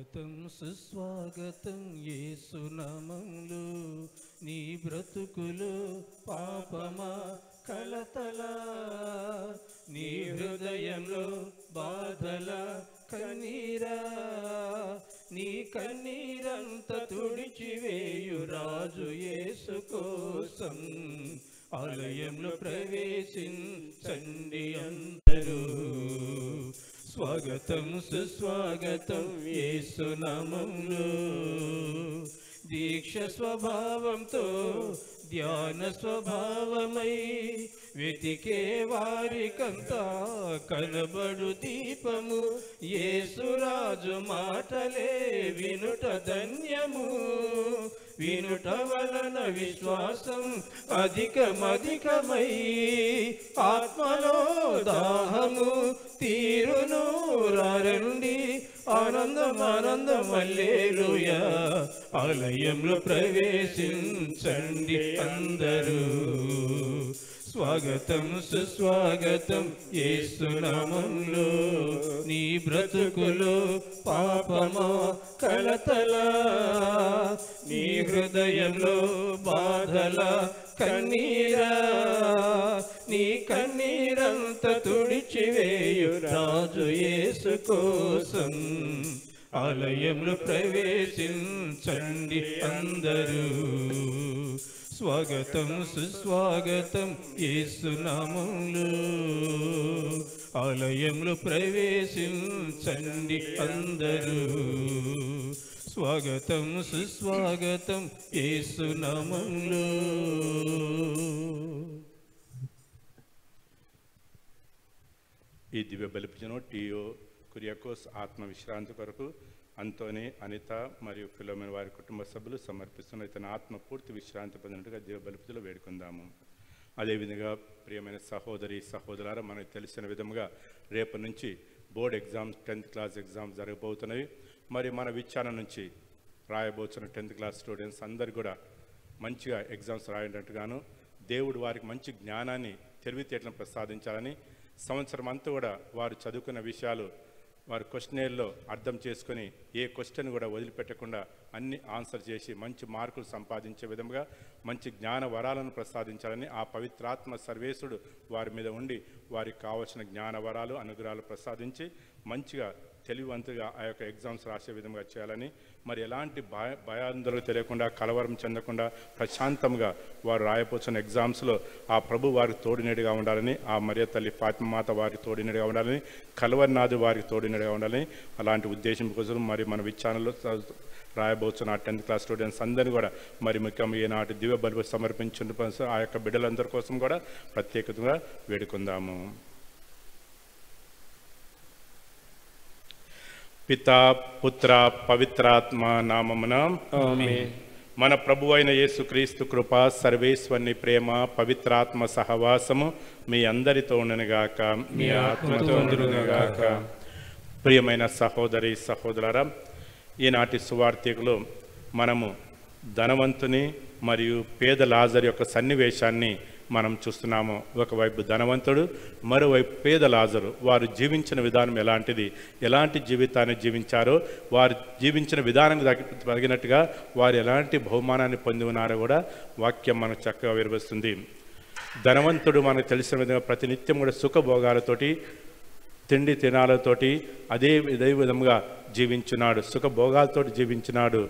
స్వాగతం సుస్వాగతం యేసునామములో నీ బ్రతుకులు పాపమా కలతల నీ హృదయంలో బాధల కన్నీరా నీ కన్నీరంత తుడిచివేయు రాజు యేసు కోసం ఆలయంలో ప్రవేశించండి అందరూ. స్వాగతం సుస్వాగతం యేసునామములో దీక్ష స్వభావంతో ధ్యాన స్వభావమై వెతికే వారికంతా కనబడు దీపము యేసురాజు మాటలే వినుట ధన్యము. వినుట వలన విశ్వాసం అధికమధికమై ఆత్మలో దాహము తీరును. రండి ఆనందం ఆనందం హల్లెలూయా ఆలయంలో ప్రవేశించండి అందరూ. స్వాగతం సుస్వాగతం యేసునామములో నీ బ్రతుకులో పాపమా కలతల నీ హృదయంలో బాధల కన్నీరా నీ కన్నీరంత తుడిచివేయు రాజు యేసు కోసం ఆలయంలో ప్రవేశించండి అందరూ. స్వాగతం సుస్వాగతం యేసునామములో ఆలయంలో ప్రవేశించండి అందరూ. స్వాగతం సుస్వాగతం యేసునామములో. ఈ దివ్య బలిపూజను టీఓ కురియాకోస్ ఆత్మ విశ్రాంతి కొరకు అంతోని, అనిత మరియు ఫిలోమిన వారి కుటుంబ సభ్యులు సమర్పిస్తున్న ఇతని ఆత్మ పూర్తి విశ్రాంతి పొందినట్టుగా దివ్య బలిపూజలో వేడుకుందాము. అదేవిధంగా ప్రియమైన సహోదరి సహోదరులారా, మనకు తెలిసిన విధముగా రేపు నుంచి board exams 10th class exams జరగబోతున్నవి. మరి మన విచారణ నుంచి రాయబోతున్న 10th క్లాస్ స్టూడెంట్స్ అందరు కూడా మంచిగా ఎగ్జామ్స్ రాయనట్టుగాను దేవుడు వారికి మంచి జ్ఞానాన్ని తెలివితేటలను ప్రసాదించాలని, సంవత్సరం అంతా కూడా వారు చదువుకున్న విషయాలు వారు క్వశ్చనర్లో అర్థం చేసుకొని ఏ క్వశ్చన్ కూడా వదిలిపెట్టకుండా అన్ని ఆన్సర్ చేసి మంచి మార్కులు సంపాదించే విధంగా మంచి జ్ఞాన వరాలను ప్రసాదించాలని ఆ పవిత్రాత్మ సర్వేశుడు వారి మీద ఉండి వారికి కావలసిన జ్ఞాన వరాలు అనుగ్రహాలు ప్రసాదించి మంచిగా తెలివివంతుగా ఆ యొక్క ఎగ్జామ్స్ రాసే విధంగా చేయాలని, మరి ఎలాంటి భయాందోళన తెలియకుండా కలవరం చెందకుండా ప్రశాంతంగా వారు రాయపోతున్న ఎగ్జామ్స్లో ఆ ప్రభు వారికి తోడినడిగా ఉండాలని, ఆ మరియ తల్లి ఫాతిమాత వారికి తోడినడిగా ఉండాలని, కలవర్నాథు వారికి తోడినడిగా ఉండాలని అలాంటి ఉద్దేశం కోసం మరి మన విచారణలో రాయబోతున్న 10th క్లాస్ స్టూడెంట్స్ అందరినీ కూడా మరి ముఖ్యంగా ఈనాటి దివ్య బలి సమర్పించిన ఆ యొక్క బిడ్డలందరి కోసం కూడా ప్రత్యేకంగా వేడుకుందాము. పితా పుత్ర పవిత్రాత్మ నామమున ఆమేన్. మన ప్రభు అయిన యేసుక్రీస్తు కృప, సర్వేశ్వరుని ప్రేమ, పవిత్రాత్మ సహవాసము మీ అందరితో ఉండనుగాక, మీ ఆత్మతో ఉండునుగాక. ప్రియమైన సహోదరి సహోదరులారా, ఈనాటి సువార్తికులు మనము ధనవంతుని మరియు పేద లాజరు యొక్క సన్నివేశాన్ని మనం చూస్తున్నాము. ఒకవైపు ధనవంతుడు, మరోవైపు పేద లాజరు. వారు జీవించిన విధానం ఎలాంటిది, ఎలాంటి జీవితాన్ని జీవించారో, వారు జీవించిన విధానానికి తగినట్టుగా వారు ఎలాంటి బహుమానాన్ని పొంది ఉన్నారో కూడా వాక్యం మనకు చక్కగా వివరిస్తుంది. ధనవంతుడు మనకు తెలిసిన విధంగా ప్రతినిత్యం కూడా సుఖభోగాలతోటి తిండి తినాలతోటి అదే విధంగా జీవించున్నాడు, సుఖభోగాలతోటి జీవించినాడు.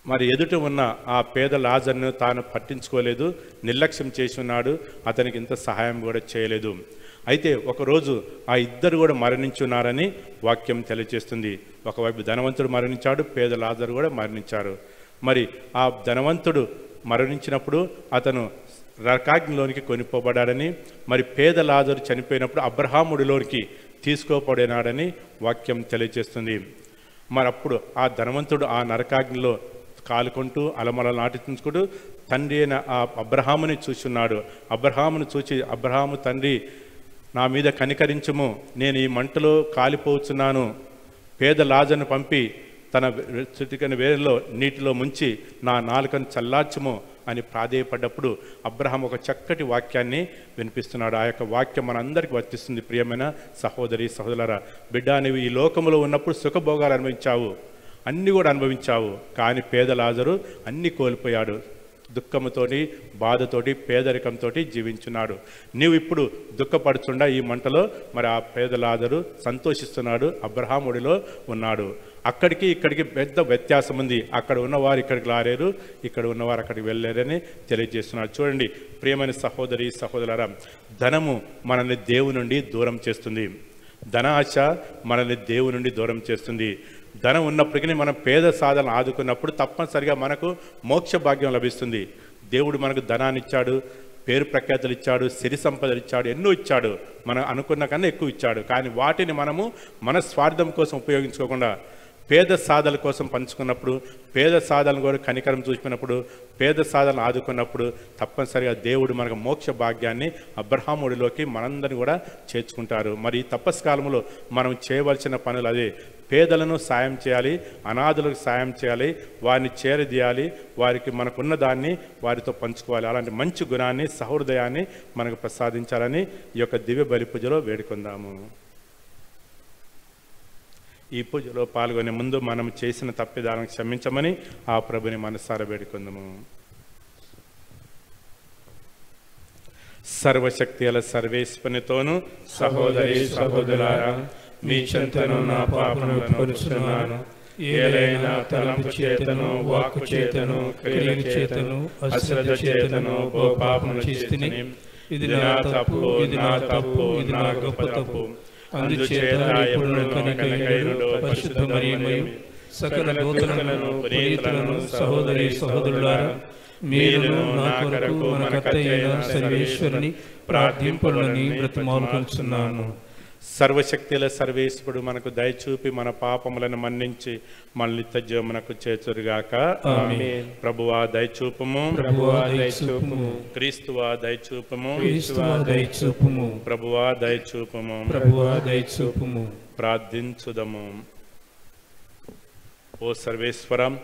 మరి ఎదుట ఉన్న ఆ పేద లాజర్ను తాను పట్టించుకోలేదు, నిర్లక్ష్యం చేసి ఉన్నాడు, అతనికి ఇంత సహాయం కూడా చేయలేదు. అయితే ఒకరోజు ఆ ఇద్దరు కూడా మరణించున్నారని వాక్యం తెలియజేస్తుంది. ఒకవైపు ధనవంతుడు మరణించాడు, పేద లాజరు కూడా మరణించారు. మరి ఆ ధనవంతుడు మరణించినప్పుడు అతను నరకాగ్నిలోనికి కొనిపోబడాడని, మరి పేద లాజరు చనిపోయినప్పుడు అబ్రహాముడిలోనికి తీసుకోబడినాడని వాక్యం తెలియజేస్తుంది. మరి అప్పుడు ఆ ధనవంతుడు ఆ నరకాగ్నిలో కాలుకుంటూ అలమల నాటించుకుంటూ తండ్రి అయిన ఆ అబ్రహాముని చూచున్నాడు. అబ్రహామును చూచి, అబ్రహాము తండ్రి నా మీద కనికరించుము, నేను ఈ మంటలో కాలిపోతున్నాను, పేద లాజరును పంపి తన చిటికెన వేరులో నీటిలో ముంచి నా నాలుకను చల్లార్చుము అని ప్రాధేయపడ్డప్పుడు అబ్రహాం ఒక చక్కటి వాక్యాన్ని వినిపిస్తున్నాడు. ఆ యొక్క వాక్యం మనందరికీ వర్తిస్తుంది. ప్రియమైన సహోదరి సహోదరులారా, బిడ్డ, నీవు ఈ లోకంలో ఉన్నప్పుడు సుఖభోగాలు అనుభవించావు, అన్నీ కూడా అనుభవించావు. కానీ పేద లాజరు అన్నీ కోల్పోయాడు. దుఃఖముతోటి, బాధతోటి, పేదరికంతో జీవించున్నాడు. నీవు ఇప్పుడు దుఃఖపడుచుండా ఈ మంటలో మరి ఆ పేద లాజరు సంతోషిస్తున్నాడు, అబ్రహాముడిలో ఉన్నాడు. అక్కడికి ఇక్కడికి పెద్ద వ్యత్యాసం ఉంది. అక్కడ ఉన్నవారు ఇక్కడికి రాలేరు, ఇక్కడ ఉన్నవారు అక్కడికి వెళ్ళలేరని తెలియజేస్తున్నారు. చూడండి ప్రియమైన సహోదరి సహోదరులారా, ధనము మనల్ని దేవుని నుండి దూరం చేస్తుంది. ధనాశ మనల్ని దేవుని నుండి దూరం చేస్తుంది. ధనం ఉన్నప్పటికీ మనం పేద సాధనలు ఆదుకున్నప్పుడు తప్పనిసరిగా మనకు మోక్ష భాగ్యం లభిస్తుంది. దేవుడు మనకు ధనాన్ని ఇచ్చాడు, పేరు ప్రఖ్యాతులు ఇచ్చాడు, సిరి సంపదలు ఇచ్చాడు, ఎన్నో ఇచ్చాడు. మనం అనుకున్న కన్నా ఎక్కువ ఇచ్చాడు. కానీ వాటిని మనము మన స్వార్థం కోసం ఉపయోగించుకోకుండా పేద సాధనల కోసం పంచుకున్నప్పుడు, పేద సాధనలు కూడా కనికరం చూపినప్పుడు, పేద సాధనలు ఆదుకున్నప్పుడు తప్పనిసరిగా దేవుడు మనకు మోక్ష భాగ్యాన్ని అబ్రహాముడిలోకి మనందరినీ కూడా చేర్చుకుంటారు. మరి ఈ తపస్కాలంలో మనం చేయవలసిన పనులు అదే. పేదలను సాయం చేయాలి, అనాథులకు సాయం చేయాలి, వారిని చేరదీయాలి, వారికి మనకున్న దాన్ని వారితో పంచుకోవాలి. అలాంటి మంచి గుణాన్ని, సహృదయాన్ని మనకు ప్రసాదించాలని ఈ యొక్క దివ్య బలి పూజలో వేడుకుందాము. ఈ పూజలో పాల్గొనే ముందు మనం చేసిన తప్పిదాలను క్షమించమని ఆ ప్రభుని మనసారా వేడుకుందాము. సర్వశక్తిగల సర్వేశ్వరునితోను సహోదరి సహోదరులారా, మీ చెంతను నా పాపములను కొలుచున్నాను. ఏలైనా తలంపు చేతను, వాక్కు చేతను, క్రియల చేతను, అశ్రద్ధ చేతను ఓ పాపములు చేసితిని. ఇది నా తప్పు, ఇది నా తప్పు, ఇది నా గొప్ప తప్పు. అందుచేత ఇప్పుడు కనికైనడు పరిశుద్ధ మరియమ్మయు సకల దూతలను పునీతులను సహోదరి సహోదరులారా, మీరును నా కొరకు మన కర్తయైన సర్వేశ్వరుని ప్రార్థింపులని బ్రతిమాలుకొనుచున్నాను. సర్వశక్తిల సర్వేశ్వరుడు మనకు దయచూపి మన పాపములను మన్నించి మన నిత్య జీవమునకు చేర్చురుగాక. ఆమేన్. ప్రభువా దయచూపుము, ప్రభువా దయచూపుము. క్రీస్తువా దయచూపుము, క్రీస్తువా దయచూపుము. ప్రభువా దయచూపుము, ప్రభువా దయచూపుము. ప్రార్థించుదము. ఓ సర్వేశ్వరం,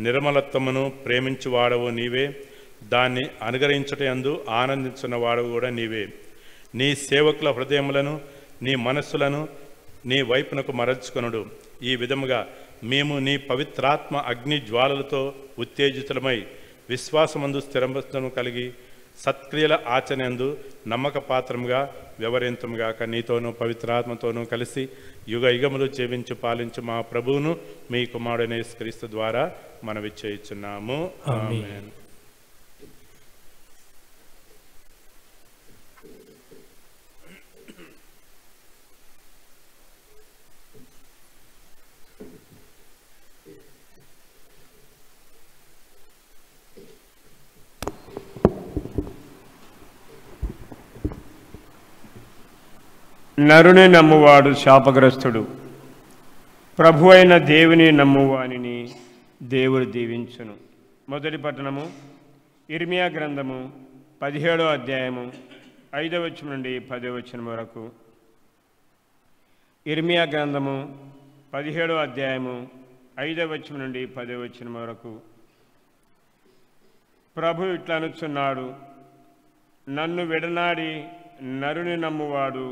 నిర్మలత్వమును ప్రేమించువాడవు నీవే, దాన్ని అనుగ్రహించుటయందు ఆనందించున్నవాడవు కూడా నీవే. నీ సేవకుల హృదయములను, నీ మనస్సులను నీ వైపునకు మరల్చుకొనుడు. ఈ విధముగా మేము నీ పవిత్రాత్మ అగ్ని జ్వాలలతో ఉత్తేజితులమై విశ్వాసమందు స్థిరత్వము కలిగి సత్క్రియల ఆచరణయందు నమ్మక పాత్రముగా వ్యవహరింతుముగాక. నీతోనూ పవిత్రాత్మతోనూ కలిసి యుగ యుగములు జీవించు పాలించు మా ప్రభువును మీ కుమారుడైన యేసుక్రీస్తు ద్వారా మనవి చేయుచున్నాము. ఆమేన్. నరుని నమ్మువాడు శాపగ్రస్తుడు, ప్రభు అయిన దేవుని నమ్మువానిని దేవుడు దీవించును. మొదటి పట్టణము ఇర్మియా గ్రంథము 17వ అధ్యాయము 5వ వచనం నుండి 10వ వచనం వరకు. ఇర్మియా గ్రంథము 17వ అధ్యాయము 5వ వచనం నుండి 10వ వచనం వరకు. ప్రభు ఇట్లా అనుచున్నాడు, నన్ను విడనాడి నరుని నమ్మువాడు,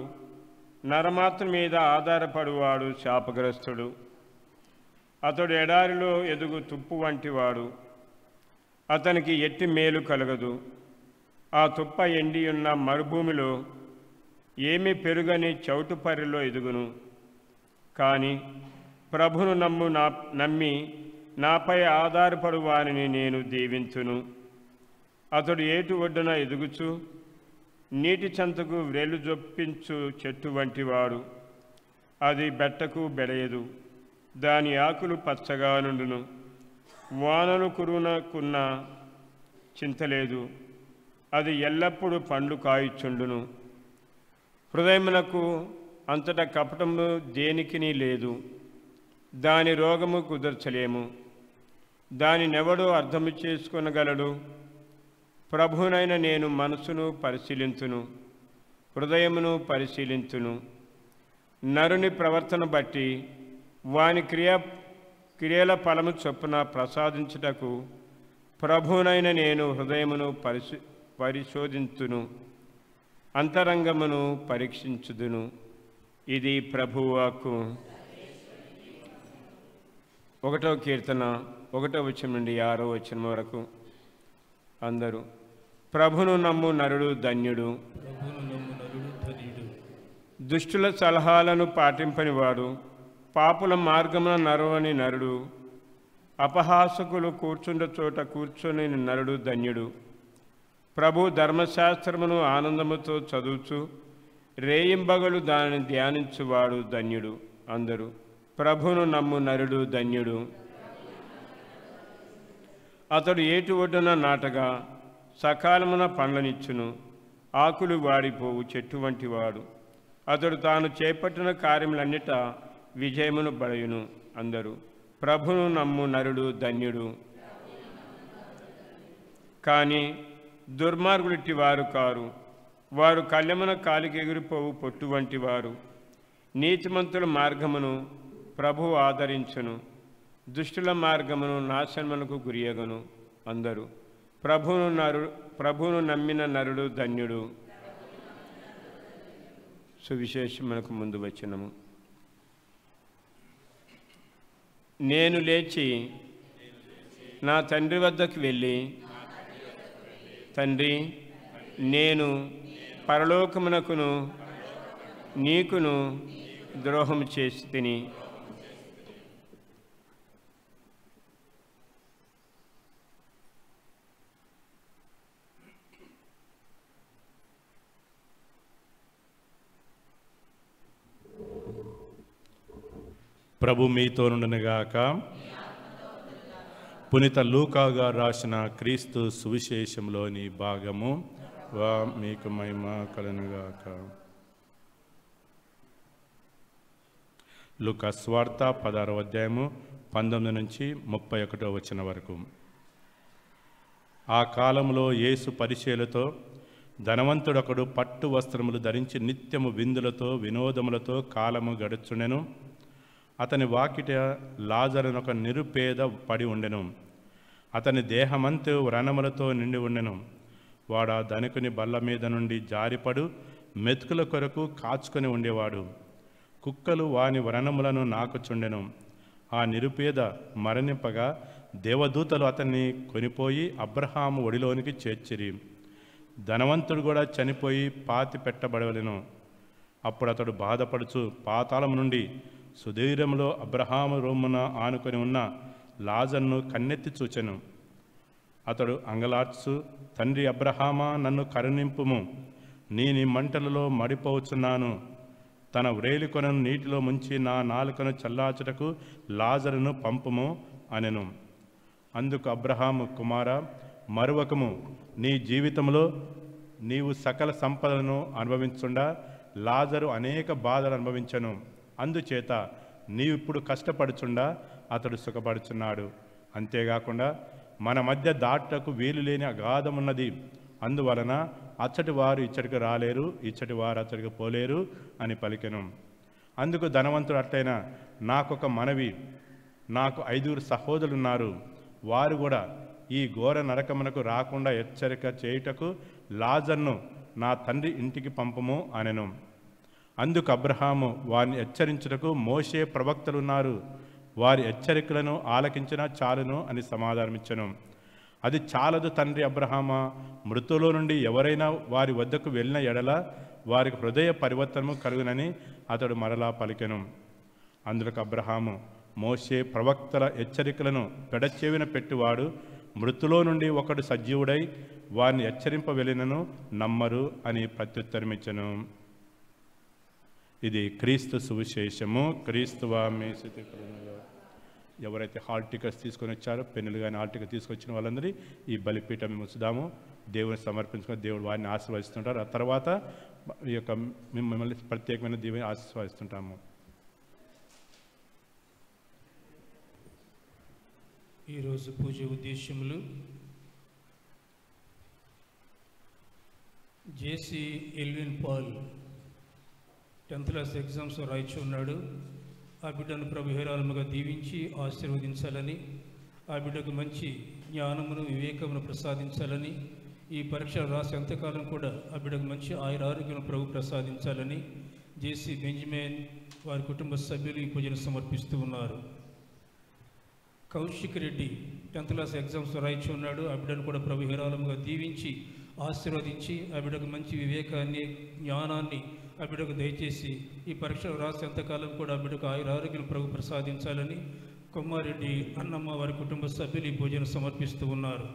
నరమాత్ర మీద ఆధారపడువాడు శాపగ్రస్తుడు. అతడు ఎడారిలో ఎదుగు తుప్పు వంటివాడు, అతనికి ఎట్టి మేలు కలగదు. ఆ తుప్ప ఎండి ఉన్న మరుభూమిలో ఏమి పెరుగని చౌటుపర్రిలో ఎదుగును. కానీ ప్రభును నమ్మి నాపై ఆధారపడు వారిని నేను దీవించును. అతడు ఏటు ఒడ్డున ఎదుగుచు నీటి చెంతకు వ్రేలు జొప్పించు చెట్టు వంటివాడు. అది బెట్టకు బెడయదు, దాని ఆకులు పచ్చగా నుండును. వానలు కురునకున్న చింతలేదు, అది ఎల్లప్పుడూ పండ్లు కాయిచుండును. హృదయమునకు అంతటా కపటము దేనికిని లేదు, దాని రోగము కుదర్చలేము. దానినెవడో అర్థము చేసుకొనగలడు. ప్రభునైన నేను మనసును పరిశీలించును, హృదయమును పరిశీలించును. నరుని ప్రవర్తన బట్టి వాని క్రియల ఫలము చొప్పున ప్రసాదించుటకు ప్రభువునైన నేను హృదయమును పరిశోధించును, అంతరంగమును పరీక్షించుదును. ఇది ప్రభువు వాక్కు. 1వ కీర్తన 1వ వచనం నుండి 6వ వచనం వరకు. అందరూ ప్రభును నమ్ము నరుడు ధన్యుడు. దుష్టుల సలహాలను పాటింపనివాడు, పాపుల మార్గమున నరవని నరుడు, అపహాసకులు కూర్చుండ చోట కూర్చొని నరుడు ధన్యుడు. ప్రభు ధర్మశాస్త్రమును ఆనందముతో చదువుచు రేయింబగలు దానిని ధ్యానించువాడు ధన్యుడు. అందరూ ప్రభును నమ్ము నరుడు ధన్యుడు. అతడు ఏటి ఒడ్డున నాటగా సకాలమున పండ్లనిచ్చును, ఆకులు వాడిపోవు చెట్టు వంటి వాడు. అతడు తాను చేపట్టిన కార్యములన్నిట విజయమును బడయును. అందరూ ప్రభును నమ్ము నరుడు ధన్యుడు. కానీ దుర్మార్గులిట్టి వారు కారు, వారు కళ్ళెమున కాలికి ఎగిరిపోవు పొట్టు వంటి వారు. నీతిమంతుల మార్గమును ప్రభువు ఆదరించును, దుష్టుల మార్గమును నాశనమునకు గురియగను. అందరూ ప్రభువును నమ్మిన నరుడు ధన్యుడు. సువిశేషమునకు ముందు వచనము. నేను లేచి నా తండ్రి వద్దకు వెళ్ళి, తండ్రి, నేను పరలోకమునకును నీకును ద్రోహం చేసి తిని ప్రభు మీతో నుండునుగాక. పునీత లూకా గారు రాసిన క్రీస్తు సువిశేషంలోని భాగము. మీకు మహిమ కలుగునుగాక. లూకా స్వార్త 16వ అధ్యాయము 19 నుంచి 31వ వచనం వరకు. ఆ కాలంలో యేసు పరిచయులతో, ధనవంతుడొకడు పట్టు వస్త్రములు ధరించి నిత్యము విందులతో వినోదములతో కాలము గడుచుండెను. అతని వాకిట లాజరునొక నిరుపేద పడి ఉండెను. అతని దేహమంతా వ్రణములతో నిండి ఉండెను. వాడు ఆ ధనికుని బల్ల మీద నుండి జారిపడు మెతుకుల కొరకు కాచుకొని ఉండేవాడు. కుక్కలు వాని వ్రణములను నాకుచుండెను. ఆ నిరుపేద మరణింపగా దేవదూతలు అతన్ని కొనిపోయి అబ్రహాము ఒడిలోనికి చేర్చిరి. ధనవంతుడు కూడా చనిపోయి పాతి పెట్టబడవలెను. అప్పుడు అతడు బాధపడుచు పాతాళం నుండి సుదీరంలో అబ్రహాము రొమ్మున ఆనుకొని ఉన్న లాజరును కన్నెత్తి చూచెను. అతడు అంగలార్చు, తండ్రి అబ్రహామా, నన్ను కరుణింపుము, నీ మంటలలో మడిపోవచ్చున్నాను. తన వ్రేలికొనను నీటిలో ముంచి నా నాలుకను చల్లార్చుటకు లాజరును పంపుము అనెను. అందుకు అబ్రహాము, కుమారా, మరువకము, నీ జీవితంలో నీవు సకల సంపదలను అనుభవించుండా లాజరు అనేక బాధలు అనుభవించను. అందుచేత నీవిప్పుడు కష్టపడుచుండా అతడు సుఖపడుచున్నాడు. అంతేకాకుండా మన మధ్య దాటకు వీలు లేని అగాధమున్నది. అందువలన అచ్చటి వారు ఇచ్చటికి రాలేరు, ఇచ్చటి వారు అచ్చటికి పోలేరు అని పలికెను. అందుకు ధనవంతుడు, అట్లయినా నాకొక మనవి, నాకు 5 సహోదరులున్నారు. వారు కూడా ఈ ఘోర నరకమునకు రాకుండా హెచ్చరిక చేయుటకు లాజరును నా తండ్రి ఇంటికి పంపము అనెను. అందుకు అబ్రహాము, వారిని హెచ్చరించుటకు మోషే ప్రవక్తలున్నారు, వారి హెచ్చరికలను ఆలకించినా చాలును అని సమాధానమిచ్చెను. అది చాలదు తండ్రి అబ్రహామా, మృతులో నుండి ఎవరైనా వారి వద్దకు వెళ్ళిన ఎడల వారికి హృదయ పరివర్తనము కలుగునని అతడు మరలా పలికెను. అందుకు అబ్రహాము, మోషే ప్రవక్తల హెచ్చరికలను పెడచెవిన పెట్టువాడు మృతులో నుండి ఒకడు సజీవుడై వారిని హెచ్చరింప వెళ్ళినను నమ్మరు అని ప్రత్యుత్తరమిచ్చెను. ఇది క్రీస్తు సువిశేషము. క్రీస్తువా మీ స్థితి. ఎవరైతే హాల్ టికెట్స్ తీసుకొని వచ్చారో, పెన్నులు కానీ హాల్ టికెట్ తీసుకొచ్చిన వాళ్ళందరి ఈ బలిపీఠం ఉంచుదాము. దేవుని సమర్పించుకొని దేవుడు వారిని ఆశీర్వదిస్తుంటారు. ఆ తర్వాత ఈ యొక్క మిమ్మల్ని ప్రత్యేకమైన దేవుని ఆశీర్వదిస్తుంటాము. ఈరోజు పూజ ఉద్దేశ్యములు: జేసీ ఎల్విన్ పాల్ 10th క్లాస్ ఎగ్జామ్స్ రాయిచు ఉన్నాడు. ఆ బిడ్డను ప్రభు హేరాళముగా దీవించి ఆశీర్వదించాలని ఆ బిడ్డకు మంచి జ్ఞానమును వివేకమును ప్రసాదించాలని, ఈ పరీక్షలు రాసే అంతకాలం కూడా ఆ బిడ్డకు మంచి ఆరోగ్యం ప్రభు ప్రసాదించాలని జేసీ బెంజమిన్ వారి కుటుంబ సభ్యులు ఈ పూజను సమర్పిస్తూ ఉన్నారు. Kaushik Reddy 10th class exams రాయించి ఉన్నాడు. ఆ బిడ్డను కూడా ప్రభు హేరాళముగా దీవించి ఆశీర్వదించి ఆ బిడ్డకు మంచి వివేకాన్ని, జ్ఞానాన్ని ఆ బిడ్డకు దయచేసి ఈ పరీక్షలు రాసేంతకాలం కూడా ఆ బిడ్డకు ఆరోగ్యం ప్రభు ప్రసాదించాలని కొమ్మారెడ్డి అన్నమ్మ వారి కుటుంబ సభ్యులు ఈ పూజను సమర్పిస్తూ ఉన్నారు.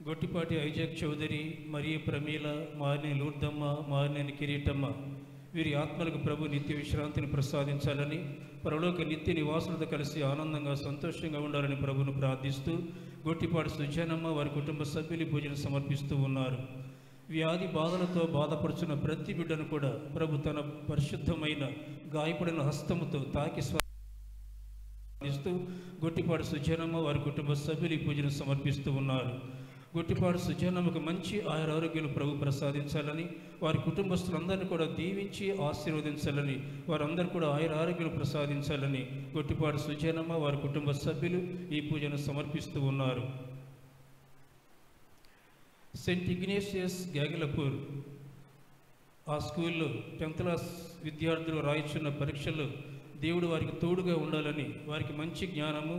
గొట్టిపాటి ఐజాక్ చౌదరి, మరియ ప్రమీల, మారినేని లూర్దమ్మ, మారినేని కిరీటమ్మ వీరి ఆత్మలకు ప్రభు నిత్య విశ్రాంతిని ప్రసాదించాలని, పరలోక నిత్య నివాసులతో కలిసి ఆనందంగా సంతోషంగా ఉండాలని ప్రభును ప్రార్థిస్తూ గొట్టిపాటి సుజానమ్మ వారి కుటుంబ సభ్యులు పూజను సమర్పిస్తూ ఉన్నారు. వ్యాధి బాధలతో బాధపడుచున్న ప్రతి బిడ్డను కూడా ప్రభు తన పరిశుద్ధమైన గాయపడిన హస్తముతో తాకి స్వాదిస్తూ గొట్టిపాటి సుజానమ్మ వారి కుటుంబ సభ్యులు ఈ పూజను సమర్పిస్తూ ఉన్నారు. గొట్టిపాటి సుజానమ్మకు మంచి ఆరోగ్యాలు ప్రభు ప్రసాదించాలని, వారి కుటుంబస్తులందరినీ కూడా దీవించి ఆశీర్వదించాలని, వారందరూ కూడా ఆరోగ్యాలు ప్రసాదించాలని గొట్టిపాటి సుజానమ్మ వారి కుటుంబ సభ్యులు ఈ పూజను సమర్పిస్తూ ఉన్నారు. సెయింట్ ఇగ్నేషియస్ గ్యాగిలపూర్ ఆ స్కూల్లో 10th క్లాస్ విద్యార్థులు రాయించున్న పరీక్షల్లో దేవుడు వారికి తోడుగా ఉండాలని, వారికి మంచి జ్ఞానము,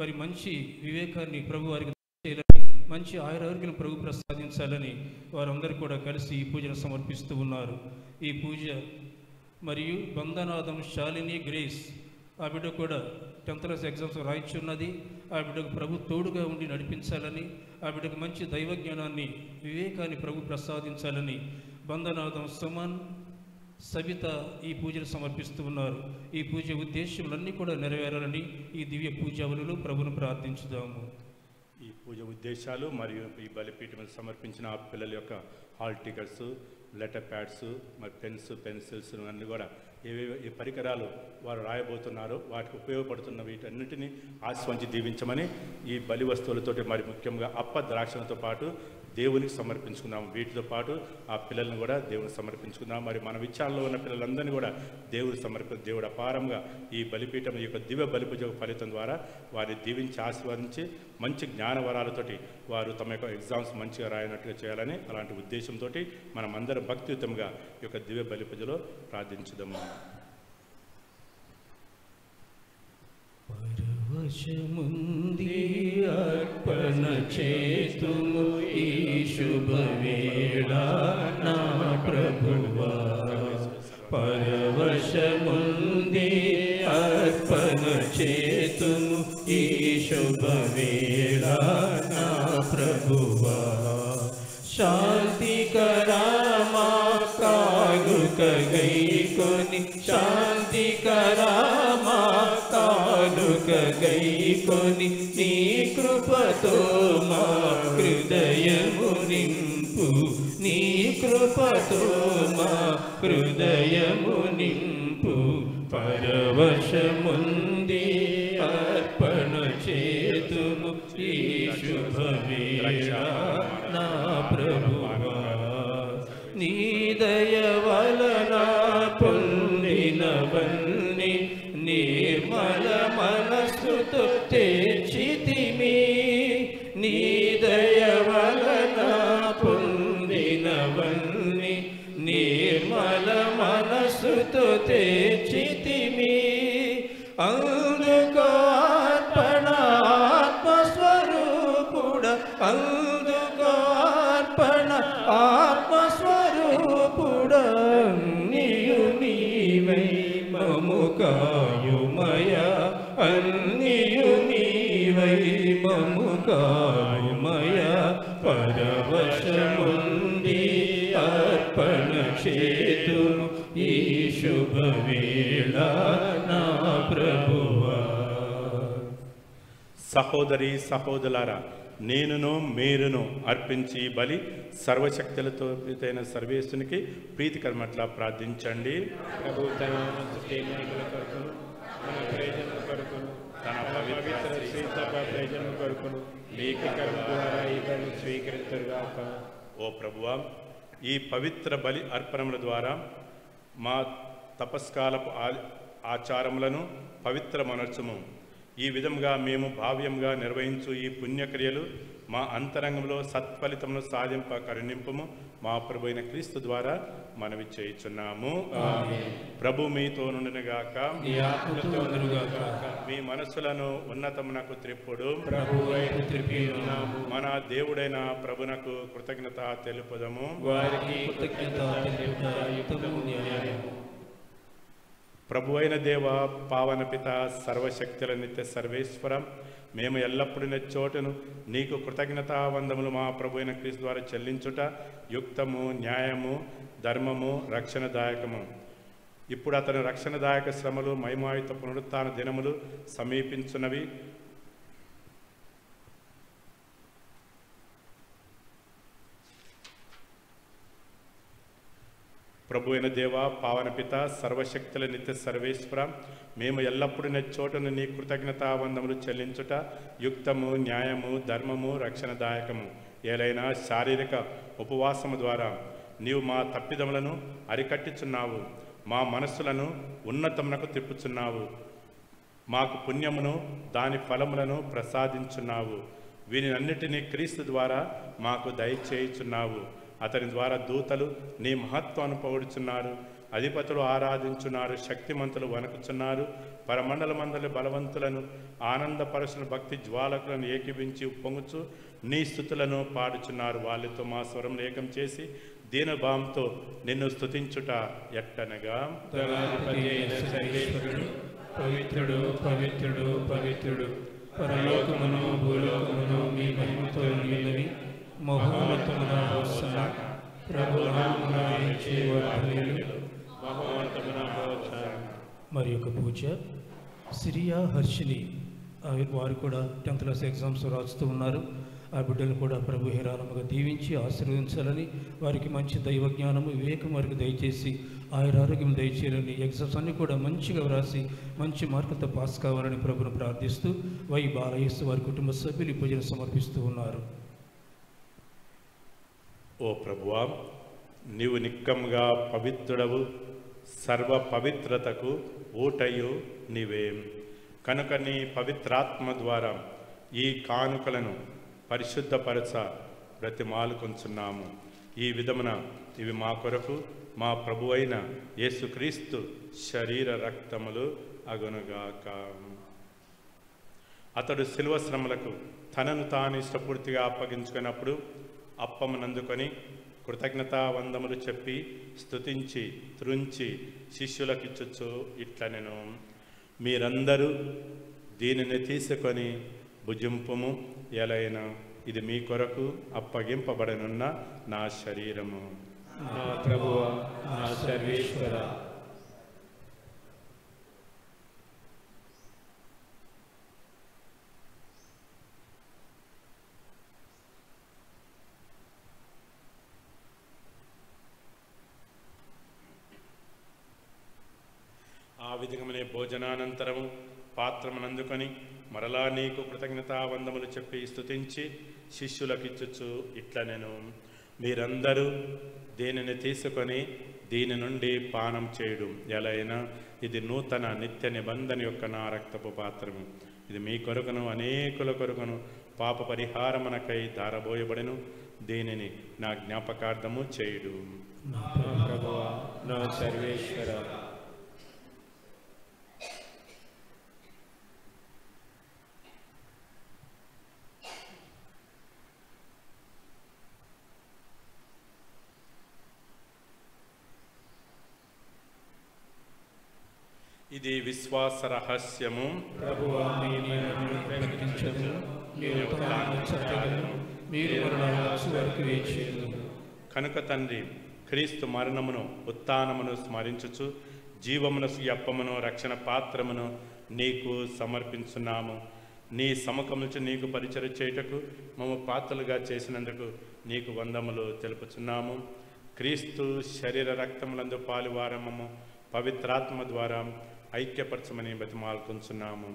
వారి మంచి వివేకాన్ని ప్రభు వారికి చేయాలని, మంచి ఆరోగ్యం ప్రభు ప్రసాదించాలని వారందరూ కూడా కలిసి ఈ పూజను సమర్పిస్తూ ఉన్నారు. ఈ పూజ మరియు బంధనాథం శాలిని గ్రేస్ ఆ బిడ్డ కూడా 10th క్లాస్ ఎగ్జామ్స్ రాయించున్నది. ఆ బిడ్డకు ప్రభు తోడుగా ఉండి నడిపించాలని, ఆ బిడ్డకు మంచి దైవ జ్ఞానాన్ని, వివేకాన్ని ప్రభు ప్రసాదించాలని బంధనాథం సుమన్, సవిత ఈ పూజను సమర్పిస్తూ ఉన్నారు. ఈ పూజ ఉద్దేశములన్నీ కూడా నెరవేరాలని ఈ దివ్య పూజావళిలో ప్రభును ప్రార్థించుదాము. ఈ పూజ ఉద్దేశాలు మరియు ఈ బలిపీఠం సమర్పించిన ఆ పిల్లల యొక్క హాల్ టికెట్స్, లెటర్ ప్యాడ్స్, మరి పెన్సిల్స్ అన్నీ కూడా ఏ పరికరాలు వారు రాయబోతున్నారో వాటికి ఉపయోగపడుతున్న వీటన్నిటినీ ఆస్వాదించి దీవించమని ఈ బలి వస్తువులతోటి మరి ముఖ్యంగా అప్ప ద్రాక్షలతో పాటు దేవునికి సమర్పించుకుందాం. వీటితో పాటు ఆ పిల్లలను కూడా దేవునికి సమర్పించుకుందాం. మరి మన విచారణలో ఉన్న పిల్లలందరినీ కూడా దేవుడు అపారంగా ఈ బలిపీఠం యొక్క దివ్య బలిపూజ ఫలితం ద్వారా వారిని దీవించి ఆశీర్వదించి మంచి జ్ఞానవరాలతోటి వారు తమ యొక్క ఎగ్జామ్స్ మంచిగా రాయనట్టుగా చేయాలని అలాంటి ఉద్దేశంతో మనం అందరం భక్తియుతంగా ఈ యొక్క దివ్య బలిపూజలో ప్రార్థించుదాము. పరవశముంది అర్పణ చేతుము ఈ శుభవేళ నా ప్రభువా, పరవశముంది అర్పణ చేతుము ఈ శుభవేళ నా ప్రభువా, శాంతికరమా కాగుక గైకొని, శాంతికరమా కాగుక గైకొని, నీ కృపతో మా హృదయము నింపు, నీ కృపతో మా హృదయము నింపు, పరవశముంది అర్పణ చేతుము ఈ శుభవేళ నా ప్రభువా, నీ దయ వలన పొందినవన్నీ నిర్మల మనస్సుతో తెచ్చితిమి, నీ దయ వలన పొందినవన్నీ నిర్మల మనస్సుతో తెచ్చితిమి, అందుకో అర్పణ ఆత్మస్వరూపుడ, అందుకో అర్పణ ఆత్మస్వరూపుడ, నీయు నీవై మము కాయుమయ, అన్నియు నీవై మము కాయుమయ, పరవశముంది అర్పణ చేతుము ఈ శుభవేళ నా ప్రభువా. సహోదరి సహోదరులారా, నేనును మీరును అర్పించి బలి సర్వశక్తులతో ప్రీతైన సర్వేశ్వరునికి ప్రీతికరమట్లా ప్రార్థించండి. ప్రభు తన ప్రయోజనం కొరకును తన పవిత్ర శ్రీసభ ప్రయోజనం కొరకును ఏకీకరణ ద్వారా ఈ బలి స్వీకరించుగాక. ఓ ప్రభువా, ఈ పవిత్ర బలి అర్పణముల ద్వారా మా తపస్కాలపు ఆచారములను పవిత్రమనర్చుము. ఈ విధంగా మేము భావ్యంగా నిర్వహించు ఈ పుణ్యక్రియలు మా అంతరంగంలో సత్ఫలితమును సాధింప కరుణింపుము. మా ప్రభు అయిన క్రీస్తు ద్వారా మనవి చేయుచున్నాము. ప్రభు మీతో నుండునుగాక. మీ మనస్సులను ఉన్నతమునకు త్రిప్పుడు మన దేవుడైన ప్రభునకు కృతజ్ఞత తెలుపుదము. ప్రభు అయిన దేవ, పావన పిత, సర్వశక్తుల నిత్య సర్వేశ్వరం, మేము ఎల్లప్పుడూ చోటును నీకు కృతజ్ఞతా వందములు మా ప్రభు అయిన క్రీస్తు ద్వారా చెల్లించుట యుక్తము, న్యాయము, ధర్మము, రక్షణదాయకము. ఇప్పుడు అతని రక్షణదాయక శ్రమలు, మహిమాయుత పునరుత్థాన దినములు సమీపించున్నవి. ప్రభు అయిన దేవ, పావన పిత, సర్వశక్తుల నిత్య సర్వేశ్వర, మేము ఎల్లప్పుడూ చోటును నీ కృతజ్ఞతా వందములు చెల్లించుట యుక్తము, న్యాయము, ధర్మము, రక్షణదాయకము. ఏలైనా శారీరక ఉపవాసము ద్వారా నీవు మా తప్పిదములను అరికట్టుచున్నావు, మా మనస్సులను ఉన్నతమునకు తిప్పుచున్నావు, మాకు పుణ్యమును దాని ఫలములను ప్రసాదించున్నావు. వీనినన్నిటినీ క్రీస్తు ద్వారా మాకు దయచేయుచున్నావు. అతని ద్వారా దూతలు నీ మహత్వాన్ని పొగుడుచున్నారు, అధిపతులు ఆరాధించున్నారు, శక్తిమంతులు వణకుచున్నారు, పరమండలమందలి బలవంతులను ఆనందపరచున భక్తి జ్వాలకులను ఏకీవించి ఉప్పొంగుచు నీ స్తుతులను పాడుచున్నారు. వాళ్ళతో మా స్వరం ఏకం చేసి దీనభావంతో నిన్ను స్తుతించుట ఎట్టనగా, పవిత్రుడు పవిత్రుడు పవిత్రుడు, పరలోకమును భూలోకమును మీ మహిమతో నిండినవి. మహోన్నతమున హోసన్నా, ప్రభునామమున యేసు వర్ధిల్లును. మరి యొక్క పూజ సిరియా హర్షిని, వారు కూడా 10th క్లాస్ ఎగ్జామ్స్ రాస్తూ ఉన్నారు. ఆ బిడ్డలు కూడా ప్రభు హేరాళముగా దీవించి ఆశీర్వదించాలని, వారికి మంచి దైవ జ్ఞానము, వివేకం వారికి దయచేసి ఆయురారోగ్యం దయచేయాలని, ఎగ్జామ్స్ అన్నీ కూడా మంచిగా వ్రాసి మంచి మార్కులతో పాస్ కావాలని ప్రభును ప్రార్థిస్తూ వై బాలయేసు వారి కుటుంబ సభ్యులు ఈ పూజను సమర్పిస్తూ ఉన్నారు. ఓ ప్రభువా, నీవు నిక్కముగా పవిత్రుడవు, సర్వ పవిత్రతకు ఊటయు నీవే. కనుక నీ పవిత్రాత్మ ద్వారా ఈ కానుకలను పరిశుద్ధపరచ బ్రతిమాలుకొంచున్నాము. ఈ విధమున ఇవి మా కొరకు మా ప్రభువైన యేసుక్రీస్తు శరీర రక్తములు అగునుగాక. అతడు శిలువ శ్రమలకు తనను తాను ఇష్టపూర్తిగా అప్పగించుకున్నప్పుడు అప్పమునందుకొని కృతజ్ఞతా వందములు చెప్పి స్తుతించి త్రుంచి శిష్యులకిచ్చుచు ఇట్లనెను, మీరందరూ దీనిని తీసుకొని భుజింపుము, ఎలైనా ఇది మీ కొరకు అప్పగింపబడనున్న నా శరీరము. నా ప్రభువా, నా సర్వేశ్వర, ఆ విధంగానే భోజనానంతరము పాత్రమునందుకొని మరలా నీకు కృతజ్ఞతా వందములు చెప్పి స్తుతించి శిష్యులకిచ్చుచు ఇట్లనెను, మీరందరూ దీనిని తీసుకొని దీని నుండి పానం చేయుడు, ఎలైనా ఇది నూతన నిత్య నిబంధన యొక్క నా రక్తపు పాత్రము. ఇది మీ కొరకును అనేకుల కొరకును పాప పరిహారమునకై ధారబోయబడెను. దీనిని నా జ్ఞాపకార్థము చేయుడు. నా ప్రభువా, నా సర్వేశ్వర. ఇది విశ్వాస రహస్యము. ప్రభువా, ప్రకటించదు, మీరు మీరు వరకు వేచేయదు. కనుక తండ్రి, క్రీస్తు మరణమును ఉత్థానమును స్మరించుచు జీవమును అప్పమును రక్షణ పాత్రమును నీకు సమర్పించున్నాము. నీ సముఖము నుంచి నీకు పరిచయం చేయుటకు మమ్మ పాత్రలుగా చేసినందుకు నీకు వందములు తెలుపుచున్నాము. క్రీస్తు శరీర రక్తములందు పాలువారమము పవిత్రాత్మ ద్వారా ఐక్యపరచమని బతిమాలుకుంటున్నాము.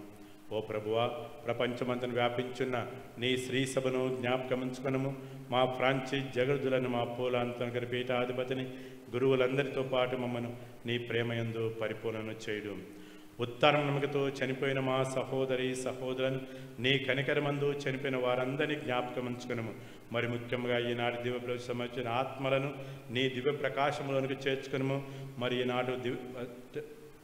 ఓ ప్రభువా, ప్రపంచమంతను వ్యాపించున్న నీ శ్రీ సభను జ్ఞాపకముంచుకొనము. మా ఫ్రాన్సిస్ జగదులను, మా పూలాంతనగరి పీఠాధిపతిని, గురువులందరితో పాటు మమ్మను నీ ప్రేమయందు పరిపూర్ణను చేయడు. ఉత్తరం నమ్మకతో చనిపోయిన మా సహోదరి సహోదరులను నీ కనికరమందు చనిపోయిన వారందరినీ జ్ఞాపకం ఉంచుకునము. మరి ముఖ్యంగా ఈనాడు దివ్య సంబంధించిన ఆత్మలను నీ దివ్య ప్రకాశంలోనికి చేర్చుకునము. మరి ఈనాడు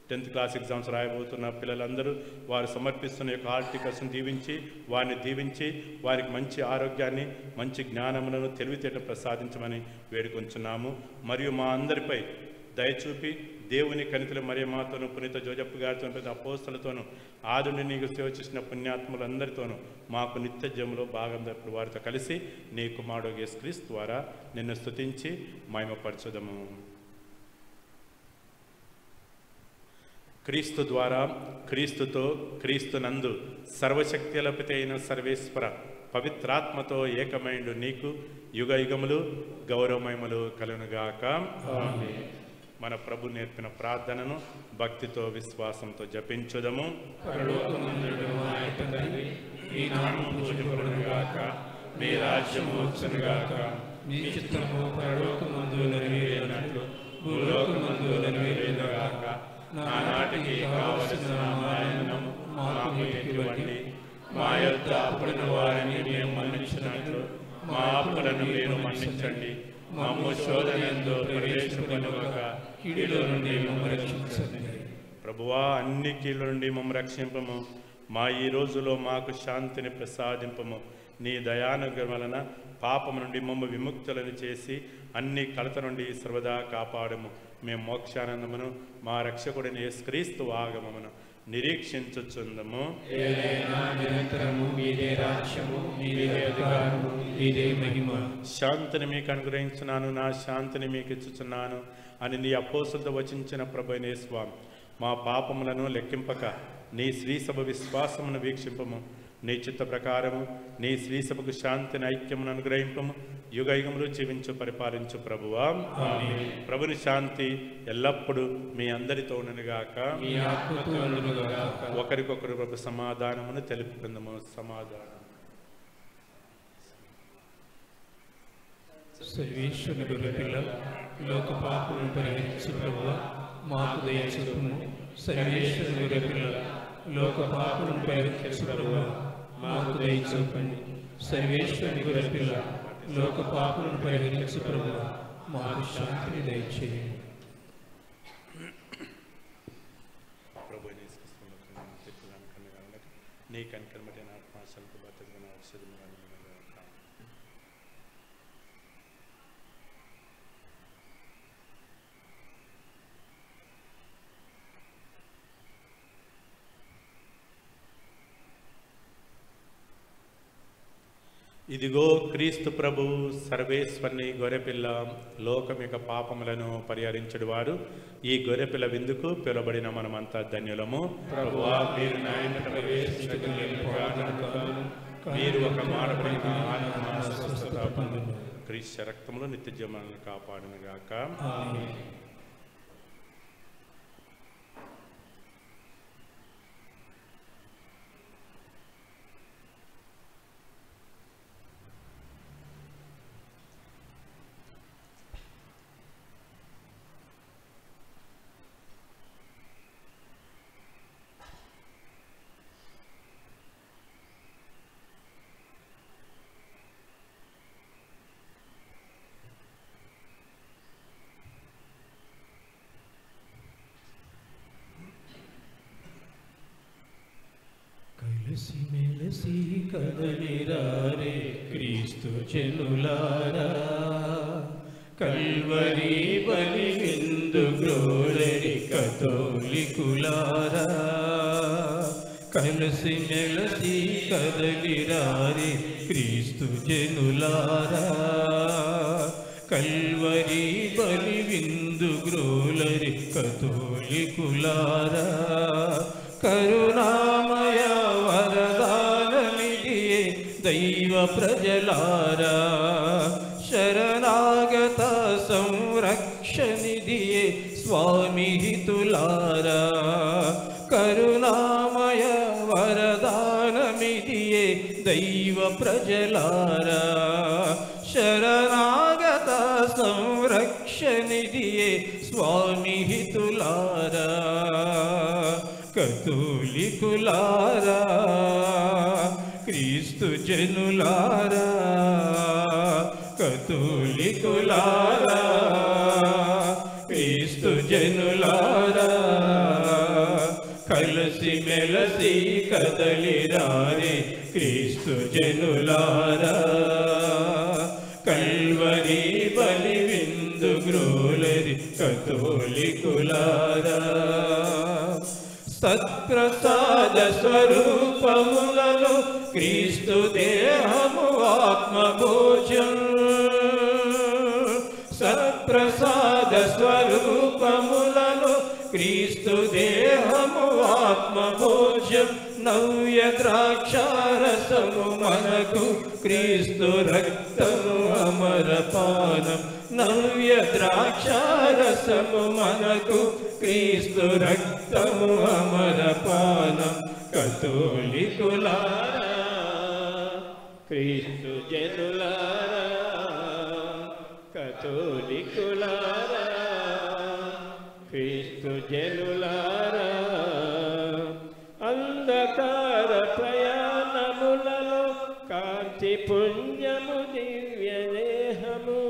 10th క్లాస్ ఎగ్జామ్స్ రాయబోతున్న పిల్లలందరూ వారు సమర్పిస్తున్న యొక్క హాల్ టికెట్స్ను దీవించి వారిని దీవించి వారికి మంచి ఆరోగ్యాన్ని మంచి జ్ఞానములను తెలివితేటలు ప్రసాదించమని వేడుకొంచున్నాము. మరియు మా అందరిపై దయచూపి దేవుని కనితుల మరియమాతోనూ పునీత జోజప్ప గారితో పెద్ద అపోస్తలతోనూ ఆదుని నీకు సేవ చేసిన పుణ్యాత్ములందరితోనూ మాకు నిత్య జీవంలో భాగం దప్పుడు వారితో కలిసి నీ కుమారుడు యేసుక్రీస్తు ద్వారా నిన్ను స్తుతించి మహిమపరచుదము. క్రీస్తు ద్వారా, క్రీస్తుతో, క్రీస్తునందు సర్వశక్తిలపిత అయిన సర్వేశ్వర పవిత్రాత్మతో ఏకమైండు నీకు యుగ యుగములు గౌరవమయములు కలుగునుగాక. మన ప్రభు నేర్పిన ప్రార్థనను భక్తితో విశ్వాసంతో జపించుదము. మీ నామము పూజింపబడునుగాక, మీ రాజ్యము వచ్చునుగాక, మీ చిత్తము పరలోకమందు నెరవేరినట్లు భూలోకమందు నెరవేరునుగాక. నానాటికి కావలసిన మాయనము మాకు ఇవ్వండి. మా యొద్ద అప్పుడున్న వారిని మేము మన్నించినట్లు మా అప్పులను మీరు మన్నించండి. మమ్ము శోధనయందు ప్రవేశింపనివ్వక కీడులో నుండి మమ్ము రక్షించండి. ప్రభువా, అన్ని కీళ్ళ నుండి మమ్ము రక్షింపము. మా ఈ రోజులో మాకు శాంతిని ప్రసాదింపము. నీ దయానుగ్రహం వలన పాపము నుండి మమ్ము విముక్తులను చేసి అన్ని కలత నుండి సర్వదా కాపాడము. మేము మోక్షానందమును మా రక్షకుడిని యేసుక్రీస్తు ఆగమమును నిరీక్షించుచుందము. శాంతిని మీకు అనుగ్రహించున్నాను, నా శాంతిని మీకు ఇచ్చుచున్నాను అని నీ అపోస్తులతో వచించిన ప్రభువైన యేసువా, మా పాపములను లెక్కింపక నీ శ్రీసభ విశ్వాసమును వీక్షింపము. నీ చిత్త ప్రకారము నీ శ్రీసభకు శాంతిని ఐక్యమును అనుగ్రహింపము. యుగ యుగములు జీవించు పరిపాలించు ప్రభువా. ప్రభుని శాంతి ఎల్లప్పుడూ మీ అందరితో ఉండునుగాక. ఒకరికొకరు ప్రభు సమాధానమును తెలుపుకుందాము. సమాధానం. సర్వేశ్వరుని గొర్రెపిల్ల లోక పాపములను పరిహరించు ప్రభువా, మాకు దయచూపుము. సర్వేశ్వరుని గొర్రెపిల్ల లోక పాపములను పరిహరించు ప్రభువా, మాకు దయచూపండి. సర్వేశ్వరుని గొర్రెపిల్ల లోక పాపములను పరిహరించు ప్రభువా, మాకు శాంతిని దయచేయండి. నీ కనికరమటి ఆత్మాశంకు బతకన ఔషధము. ఇదిగో క్రీస్తు ప్రభు సర్వేశ్వరుని గొర్రెపిల్ల, లోకం యొక్క పాపములను పరిహరించుడు వారు. ఈ గొర్రెపిల్ల విందుకు పిలువబడిన మనమంతా ధన్యులము. ప్రభువా, మీరు నా ఇంట ప్రవేశించుటకు మీరు ఒక మాట పలికిన ఆత్మ స్వస్థత పొందును. క్రీస్తు రక్తములో నిత్య జీవనాలను కాపాడునుగాక. కలసి మెలసి కదలిరారే క్రీస్తు జనులారా, కల్వరి బలి విందు గ్రోలరి కతోలికులారా. కలసి మెలసి కదలిరారే క్రీస్తు జనులారా, కల్వరి బలి విందు గ్రోలరి కతోలికులారా. కరుణామయ వరదాననిధియే దైవ ప్రజలారా, శరణాగత సంరక్షనిధియే స్వామి హితులారా. కరుణామయ వరదానమిదియే దైవ ప్రజలారా, శరణాగత సంరక్షనిధియే స్వామి హితులారా. కతోలికులారా క్రీస్తు జనులారా కతోలికులారా క్రీస్తు జనులారా కలసి మెలసి కదలిరారే క్రీస్తు జనులారా కల్వరి బలి విందు గ్రోలరి కతోలికులారా సత్ప్రసాద స్వరూపములలో క్రీస్తు దేహము ఆత్మభోజం సత్ప్రసాద స్వరూపములలో క్రీస్తు దేహము ఆత్మభోజం నవ్య ద్రాక్షారసము మనకు క్రీస్తు రక్తము అమరపానం నవ్య ద్రాక్షారసము మనకు క్రీస్తు రక్తము అమరపానం కతోలికులారా క్రీస్తు జనులారా కతోలికులారా క్రీస్తు జనులారా అంధకార ప్రయాణములలో కాంతి పుణ్యము దివ్యదేహము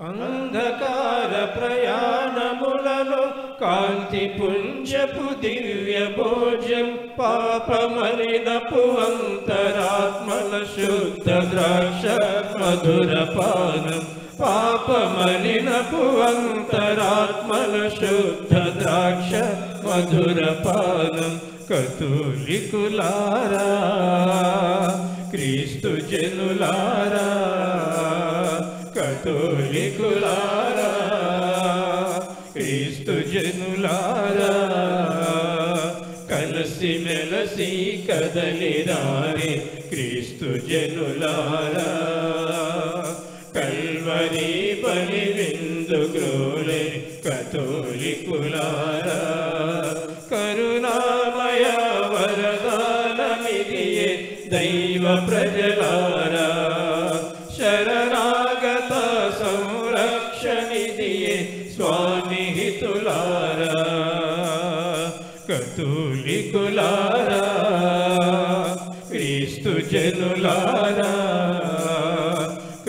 అంధకార ప్రయాణములలో కాంతి పుంజపు దివ్య భోజం పాపమలినపు అంతరాత్మల శుద్ధ ద్రాక్ష మధుర పానం పాపమలినపు అంతరాత్మల శుద్ధ ద్రాక్ష మధుర పానం కతోలికులారా క్రీస్తు జనులారా కతోలికులారా క్రీస్తు జనులారా కలసి మెలసి కదలిరారే క్రీస్తు జనులారా కల్వరి బలి విందు గ్రోలే కతోలికులారా కరుణామయ వరదానమిదియే దైవ ప్రజలారా శరణాగత సంరక్షణిదియే స్వామి హితులారా కతోలికులారా క్రీస్తు జనులారా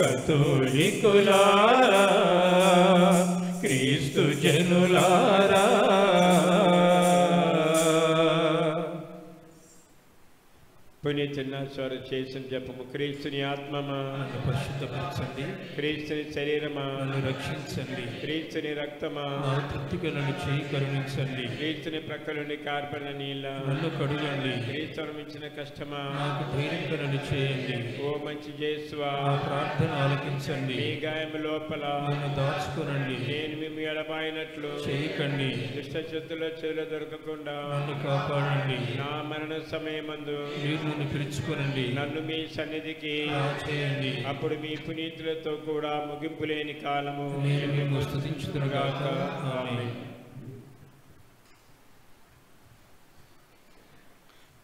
కతోలికులారా క్రీస్తు జనులారా పునీతనాచారు చేసిన జపము క్రీస్తుని ఆత్మమా నన్ను పరిశుద్ధపరచండి క్రీస్తుని శరీరమా నన్ను రక్షించండి క్రీస్తుని రక్తమా నా తృప్తిగా నన్ను చేయి కరుణించండి క్రీస్తుని ప్రక్కలుండి కార్పణ నీళ్ళ నన్ను కడుగండి క్రీస్తును మించిన కష్టమా నాకు ధైర్యంగా నన్ను చేయండి ఓ మంచి జేసువా నా ప్రార్థన ఆలకించండి మీ గాయము లోపల నన్ను దాచుకోనండి నేను మేము ఎడబాయినట్లు చేయకండి దుష్టశక్తుల చెవులు దొరకకుండా నన్ను కాపాడండి నా మరణ సమయమందు మీరు నన్ను పిలుచుకోనండి నన్ను మీ సన్నిధికి చేయండి అప్పుడు మీ పునీతులతో కూడా ముగింపు లేని కాలము నేను మిమ్మల్ని స్తుతించుదునుగాక ఆమేన్.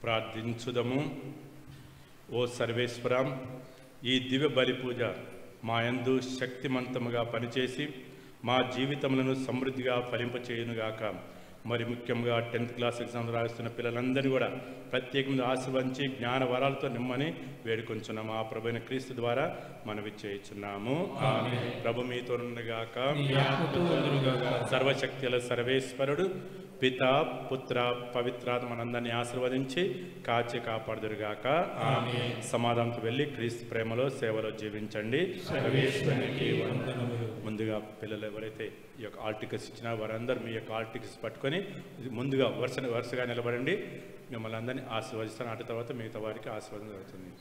ప్రార్థించుదము. ఓ సర్వేశ్వరం, ఈ దివ్య బలి పూజ మా యందు శక్తిమంతముగా పనిచేసి మా జీవితములను సమృద్ధిగా ఫలింపచేయునుగాక. మరి ముఖ్యంగా 10th క్లాస్ ఎగ్జామ్ రాస్తున్న పిల్లలందరినీ కూడా ప్రత్యేకంగా ఆశీర్వదించి జ్ఞాన వరాలతో నిమ్మని వేడుకొంచున్నాము. ఆ ప్రభువైన క్రీస్తు ద్వారా మనవి చేయుచున్నాము. ప్రభు మీతో నుండుగాక. సర్వశక్తుల సర్వేశ్వరుడు పిత పుత్ర పవిత్రాత్మ మనందరినీ ఆశీర్వదించి కాచి కాపాడుదురుగాక. సమాధానంతో వెళ్ళి క్రీస్తు ప్రేమలో సేవలో జీవించండి. సర్వేశ్వరునికి వందనములు. ముందుగా పిల్లలు ఎవరైతే ఈ యొక్క ఆర్టికల్స్ ఇచ్చినా వారందరూ మీ యొక్క ఆర్టికల్స్ పట్టుకొని ముందుగా వరుసగా నిలబడండి. మిమ్మల్ని అందరినీ ఆశీర్వదిస్తాను. అటు తర్వాత మిగతా వారికి ఆశీర్వాదం జరుగుతుంది.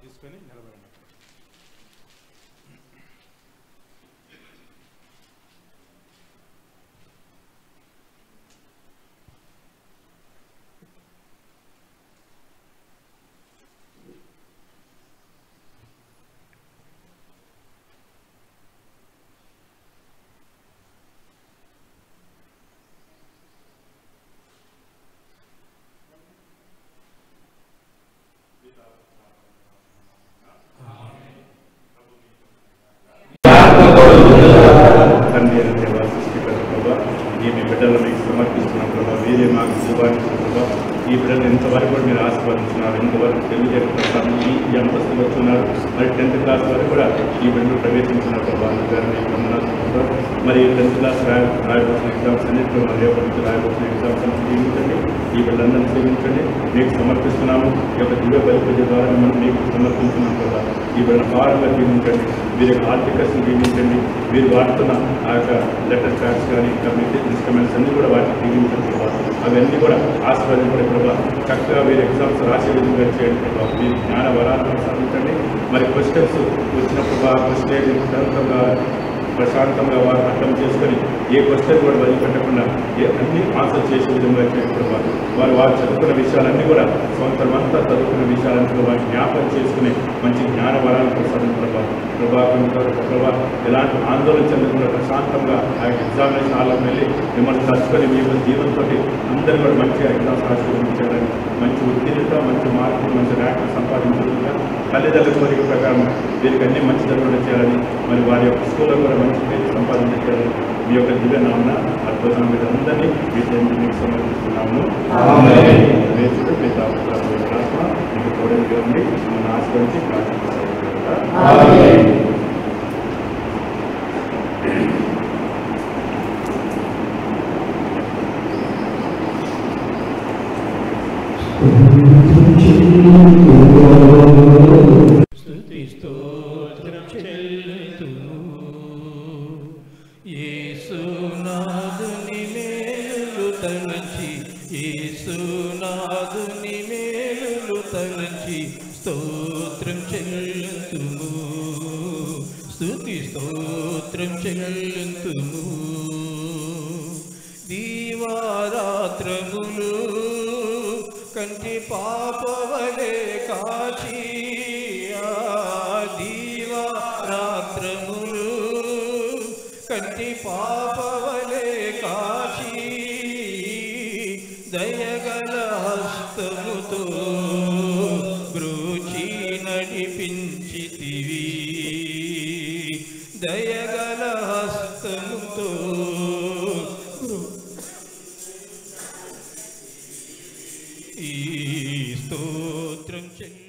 తీసుకొని నిలబడండి. ఈ బిడ్డలు ఇంతవరకు కూడా మీరు ఆశీర్వదించున్నారు, ఇంతవరకు తెలియజేస్తున్నారు, ఈ అంతస్తు వచ్చున్నారు. మరి 10th క్లాస్ వరకు కూడా ఈ బిడ్డలు ప్రవేశించినప్పుడు వాళ్ళు మరి 10th క్లాస్ రాయబోతున్న ఎగ్జామ్స్ అన్నింటిలో మరి రేపటి నుంచి రాయబోతున్న ఎగ్జామ్స్ అన్ని దీవించండి. ఈ బిడ్డలందరినీ సేవించండి. మీకు సమర్పిస్తున్నాము. ఈ యొక్క దివ్య బలిపూజ ద్వారా మనం మీకు సమర్పించున్నాం కదా. ఈ బిడ్డ భారంగా దీవించండి. వీరి యొక్క ఆర్థికతను దీవించండి. వీరు వాడుతున్న ఆ యొక్క లెటర్ ప్యాడ్స్ కానీ ఇంకా మిగతా ఇన్స్ట్రుమెంట్స్ అన్నీ కూడా వాటిని దీవించండి ప్రభావ. అవన్నీ కూడా ఆశీర్వదించండి ప్రభావ. చక్కగా వీరి ఎగ్జామ్స్ రాసే విధంగా చేయండి ప్రభావ. వీరి జ్ఞాన వరాలను సాధించండి. మరి క్వశ్చన్స్ వచ్చినప్పుడు క్వశ్చన్ ప్రశాంతంగా వారు అర్థం చేసుకొని ఏ క్వశ్చన్ కూడా వదిలిపెట్టకుండా అన్ని ఆన్సర్ చేసే విధంగా చేయండి ప్రభావ. వారు చదువుకున్న విషయాలన్నీ కూడా సంవత్సరం అంతా చదువుకున్న విషయాలన్నీ వారు జ్ఞాపకం చేసుకుని మంచి జ్ఞాన వరాలు ప్రసాదించిన ప్రభావ ఎలాంటి ఆందోళన చెందకుండా ప్రశాంతంగా ఆ ఎగ్జామినేషన్ హాల్లోకి వెళ్ళి మిమ్మల్ని తలుచుకొని మీ యొక్క జీవనంతో అందరూ కూడా మంచిగా ఎగ్జామ్స్ ఆశీర్వదించాలని, మంచి ఉత్తీర్ణత, మంచి మార్కులు, మంచి ర్యాంకులు సంపాదించాలని, తల్లిదండ్రుల కోరిక ప్రకారం వీరికి అన్ని మంచి జరుగుతూ చేయాలని, మరి వారి యొక్క స్కూల్లో కూడా మంచి పేరు సంపాదించాలని మీ యొక్క దివ్య నామన అద్భుతం మీద అందరినీ మీ తండ్రి మీకు సమర్పిస్తున్నాము. మీకు తోడుగా ఉండి మిమ్మల్ని ఆశీర్వదించి ప్రార్థిస్తారు. స్తుతి స్తోత్రం చెల్లుతును యేసునాథుని మేలులు తలంచి, యేసునాథుని మేలులు తలంచి స్తోత్రం చెల్లుతును, స్తుతి స్తోత్రం చెల్లుతును. దీవారాత్రములు కంటి పాపవలే కాచి, దీవారాత్రములు కంటి పాపవలే కాచి, దయగల హస్తముతో బ్రూచి నడిపించితివి, దయగల హస్తముతో ఈ స్తోత్రం చెల్లి